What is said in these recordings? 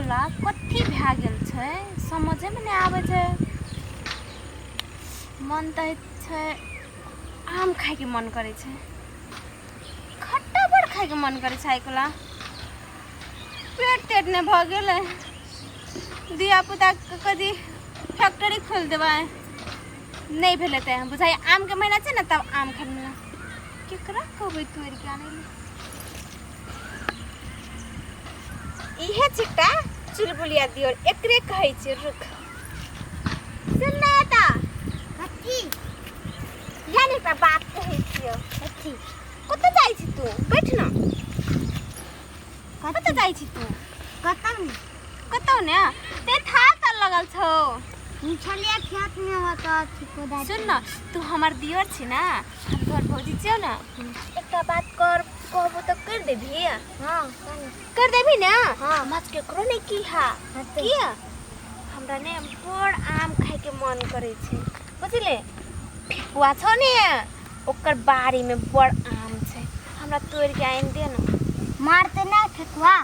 ला कथी भए गेल छै समझे में नहीं आवे छै। मन तो छै आम खाए के मन करे छै, खट्टा बड़ खाए के मन करे छै। आइकला पेट तेट ने भ गेले, दिया पुता कदी फैक्ट्री खोल देबा नहीं भेले ते बुझाई आम के महीना छै ना तब आम खाए मिला केकरा कहबै तोड़ के आने ले। इहे चिट्टा चुलबुलिया दियो एकरे कहै छै रुख। सुन ना ता कथी जाने का बात कहै छियो कथी कत जाई छी तू बैठ ना कत जाई छी तू कतौ ने ते था त लगल छौ छलिया खेत में होता ठिकोदा। सुन ना तू हमर दियर छी ना हम तोर भौजी छियो ना एकटा बात कर कहबो तो कर देबी। हां कर देबी ना। हां मत के करो नहीं की हा किया हमरा ने बड़ आम खाए के मन करे छै बुझले। फेकुआ छ ने ओकर बाड़ी में बड़ आम छै हमरा तोड़ के आइन दे ना। मारते ना फेकुआ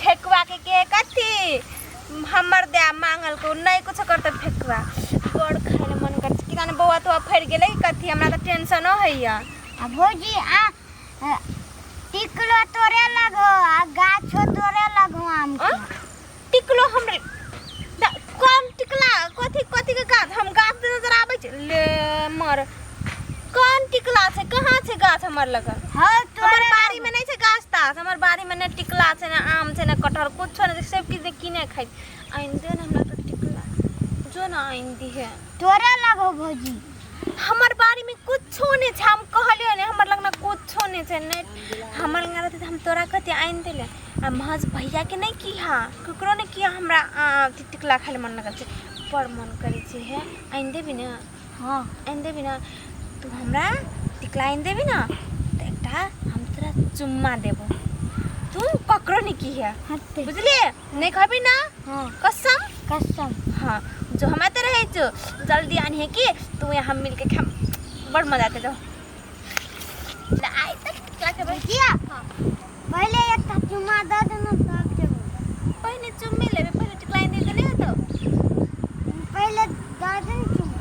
फेकुआ के कथी हमर दे मांगल को नहीं कुछ करते फेकुआ बड़ खाए ले मन कर कि जाने बौआ तो फर गेले कथी हमरा त टेंशन हो हैया। आ भौजी आ टिकलो तोरे लगो आ गाछो तोरे लगो आम के टिकलो हमरे कौन टिकला कथी कथी के गाछ हम गाछ दे नजर आबै छै ले मर कौन टिकला छै कहां छै गाछ हमर लगन। हां तोरे बाड़ी में नहीं छै गाछ तास हमर बाड़ी में ने टिकला छै ने आम छै ने कटहर कुछ ने सब चीज किने खाइ आइन दे ना हमरा तो टिकला जो ना आइन दी है तोरे लगो भौजी हमर बाड़ी में कुछो नहीं छै हम कहलियो ने हमर लगना कुछो नहीं छै ने हमर लंगा रहते हम तोरा कते आइन देले आ महज भैया के नहीं की हां ककरो ने किया हमरा टिकला खाए मन लगल छै बड़ मन करे छै है आइन देबी ना। हां आइन देबी ना तू हमरा टिकला आइन देबी ना त एकटा हम तोरा चुम्मा देबो तू ककरो नहीं की है बुझले नहीं कहबी ना। हां कसम कसम। हां जो हम आते रहे जो जल्दी आनी है कि तू यहाँ मिल के खा बड़ मजा आते जो आई तक क्या के किया। हां पहले एक चुम्मा दे देना तब देबो पहले चुम्मे लेबे पहले टिकला आइन दे देले तो पहले दे देन चुम्मा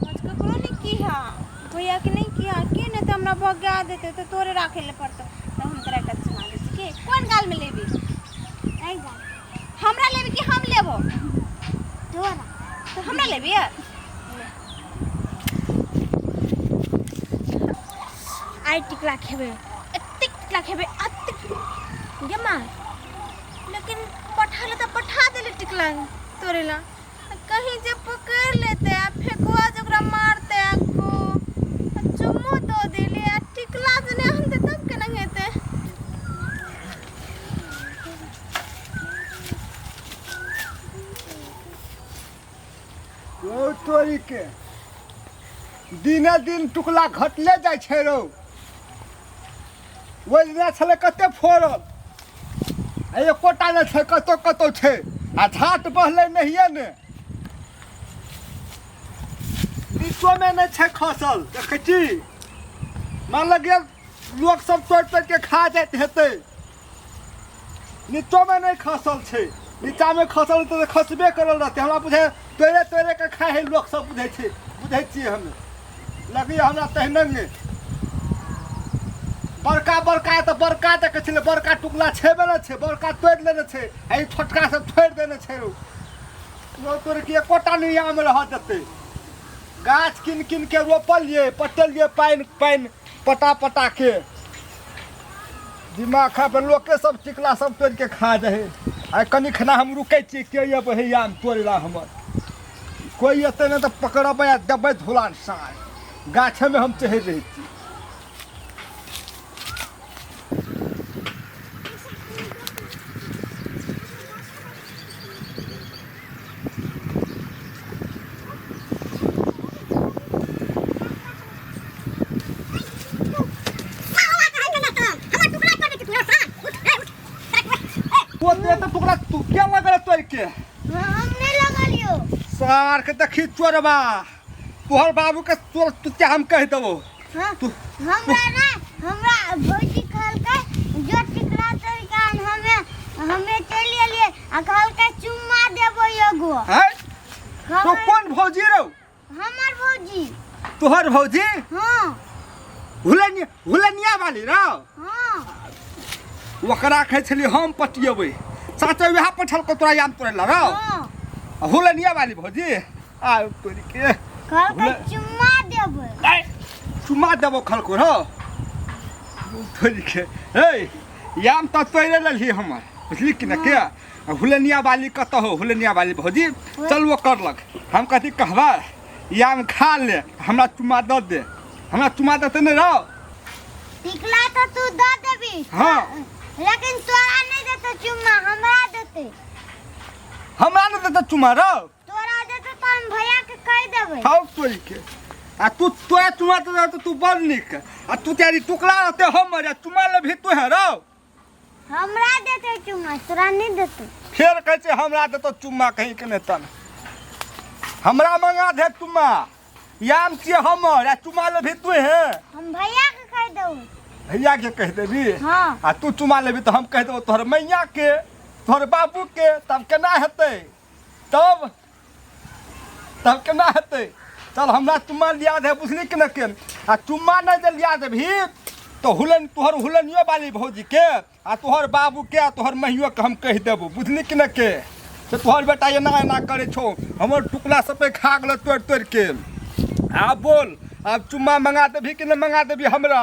आज ककरो नहीं की हां भैया के नहीं किया के न त हमरा भगा देते तो तोरे राखे ले पड़तो तो हम तोरा का चुम्मा दे के कौन गाल में लेबी एक गाल हमरा लेबी कि हम लेबो तोरा तो हमरा लेबी आई टिकला खेबे एत्ते टिकला खेबे अत्ते गे मां लेकिन पठाले तो पठा देले टिकला तोरे ला कहीं जे पकड़ लेते आ फेकुआ जकरा मारते को चुम्मो तो देले आ टिकला जने हम दे तब केना हेते। ओ तोरी के दिने दिन टुकला घटले जाय छै रो ओइ दिना छले कते फोड़ल ए कोटा ने छै कतो कतो छै आ झाट बहले नहिए ने बीचो में नहीं छै खसल देखै छी मान लगे लोग सब तोड़ के खा जात हेतै नीचो में नहीं खसल छै नीचा में खसल तो खसबे करल रहते हमरा बुझे तोरे तोरे के खाए है लोग सब बुझे छी हमें लगी हमरा तहने बड़का बड़का तो बड़का देखे छले बड़का टुकला छेबे न छै बड़का तोड़ लेने छै ए छोटका सब छोड़ देने छै रो तोरे के कोटा नहीं आम रह देते गाछ किन किन के रोपलिए पटलिए पाइन पाइन पटा पटा के दिमाग खा पे लोग के सब टिकला सब तोड़ के खा जाए आ कनी खना हम रुकै छी के ये भैया हम तोड़ला हमर कोई एते न तो पकड़ब या दबे धुलान सार गाछे में हम चढ़ रही छी। टुकड़ा तू क्या लगा तोड़ के हम नहीं लगा लियो सार के देखी चोरबा तोहर बाबू के चोर तू क्या हम कह देबो। हां हमरा भौजी कहल के जो टिकला तोड़ के हमें तोहर भौजी हाँ हुलनिया वाली रौ हाँ ओकरा कहै छली हम पटियेबै साचो वएह पठल को तोरा याम तोरे लरौ हाँ हुलनिया वाली भौजी आ तोरी के कल के चुम्मा देबै ए चुम्मा देबो खल को रौ तोरी के ए याम त तोरे लली हमर बुझली कि न के हुलनिया वाली कत हो हुलनिया वाली भौजी चल वो करलक हम कथी कहबा याम खा ले हमरा चुम्मा द दे हमरा चुम्मा देते नहीं रहो टिकला तो तू दे देबी हाँ लेकिन तोरा नहीं देते चुम्मा हमरा देते हमरा नहीं देते चुम्मा रहो तोरा देते तो हम भैया के कह देबै खाओ तोरी के आ तू तोरा चुम्मा दे तो तू बड़ निक आ तू तेरी टुकड़ा रहते हमर आ चुम्मा ले भी तू है रहो हमरा देते चुम्मा तोरा नहीं देते फिर कहै छै हमरा देतो चुम्मा कहीं के नहीं तन हमरा मंगा दे चुम्मा याम छियै हमर आ चुम्मा ले भी तू है हम भैया के कह देबै भैया के कह देबी हाँ आ तू चुम्मा लेबी तो हम कह देबो तोहर मैया के तोहर बाबू के तब केना हेतै तब केना हेतै चल हमरा चुम्मा लिया दे बुझली कि न के आ चुम्मा नहीं जे लिया देबही तो तोहर हुलनियो वाली भौजी के आ तोहर बाबू के आ तोहर मैयो के हम कह देबो बुझली कि न के से तोहर बेटा एना एना करे छौ हमर टुकड़ा सब पे खा गेल तोड़ तोड़ के आब बोल अब चुम्मा मंगा देबही कि नहीं मंगा देबही हमरा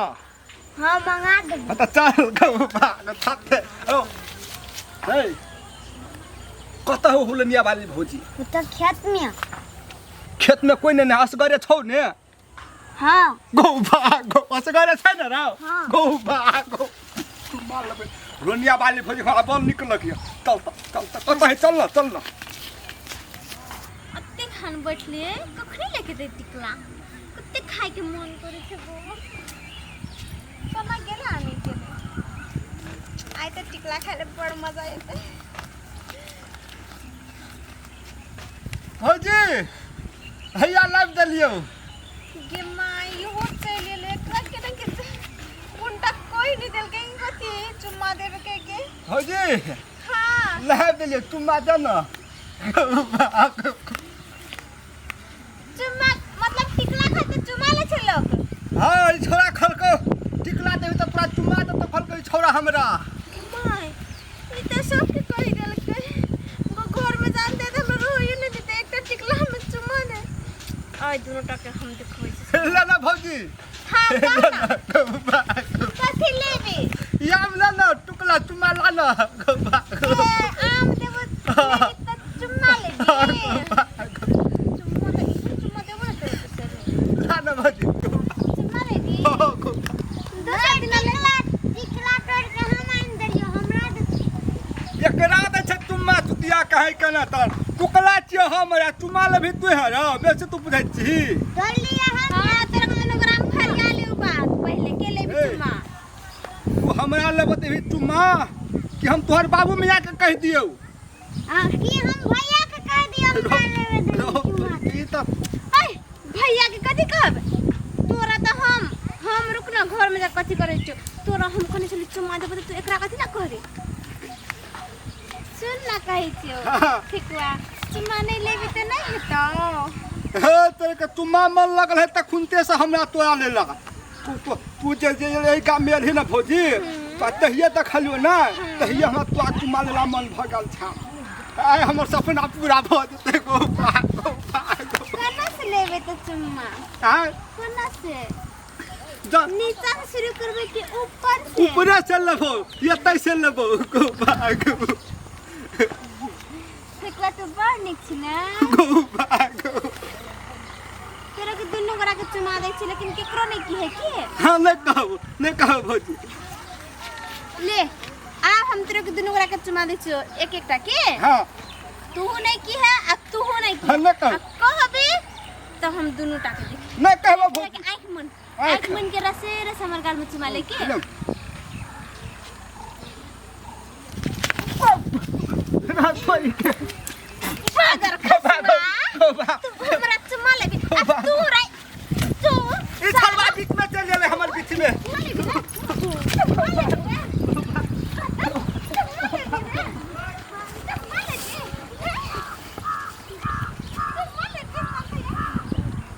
हाँ मंगा देबै तो चल गो भाग थते ओ हे कत हो हुलनिया वाली भौजी तो खेत में कोई नहीं असगरे छौ ने हाँ गो भाग गो असगरे छै न रौ हाँ। गो भाग गो मार लेबै हुलनिया वाली भौजी हमरा बल निकलक ये चल कत है चल न अत्ते खान बैठले कखनी लेके दे टिकला कत्ते खाए के मन करे छै गो सोना गेला नहीं गेला आइ त टिकला खाए ले बड़ मजा आते भौजी हैया लाइव देलियो गे माई हो चले ले एकरा के न के उनटा कोई नहीं देल के कथी चुम्मा देबे के भौजी हां लाइव देलियो चुम्मा दे न चुम्मा मतलब टिकला खाए के चुम्मा ले छै लोग हाँ ई छोरा खलको टिकला देबी तो तोरा चुम्मा दे तो खलको ई छोरा हमरा माय ई त सब के कहि देल के वो घर में जान दे हम रोई नहीं देते एकटा टिकला में चुम्मा दे आइ दोनों टाके हम देखबै छै ले ना भौजी हां कथी लेबी याम ले ना टुकला चुम्मा ला ना आम देबो त चुम्मा लेबी चुम्मा देबो त ला ना भौजी चुम्मा लेबी दोसर दिन टिकला तोड़ के हम आइन देलियो हमरा दे एकरा दे छै चुम्मा चुतिया कहे केना तर टुकला छियै हमरा चुम्मा ले भी तू है रे बेसी तू बुझै छी तोड़ लिया हां तेरे मनोग्राम फरिया ले बात पहले के लेबी चुम्मा तू हमरा लेबो देबी चुम्मा कि हम तोहर बाबू में जाके कह दियौ कि हम भैया के कह दियो हमरा लेबे दे चुम्मा ई त ऐ भैया के कथी कहब तोरा त हम रुक ना घर में जा कथी करे छ तोरा हम कने चली चुम्मा देबे तू एकरा कथी ना करे सुन ना कहै छियो ठिकवा चुम्मा नहीं लेबी त नहीं हेतौ हे तेरे के चुम्मा मन लगल है त खुनते से हमरा तोरा ले लगा तू जे ए काम में रही ना भौजी तहिए देखलियो ना तहिए हमरा तोरा चुम्मा लेला मन भ गेल छ आइ हमर सपना पूरा भ जेतै गो कना से लेबे त चुम्मा आइ कना से जा नीचा से शुरू करबे कि ऊपर से ऊपरे से लेबो एतै से लेबो गो भाग ठिकवा तो बड़ निक छी ना गो भाग तेरा के दुनु गोरा के चुमा दै छी लेकिन केकरो नहीं की है की हां नहीं कहो भौजी ले आ हम तेरे के दुनु गोरा के चुमा दै छियो एक एकटा के हां तू नहीं की है अब तू नहीं की हाँ, नहीं कहो। कहबे तो हम दुनु टा के देख नहीं कहबो भौजी आँख मन के रसे रस हमर गाल में चुमा लेके ना कोई फादर खसमा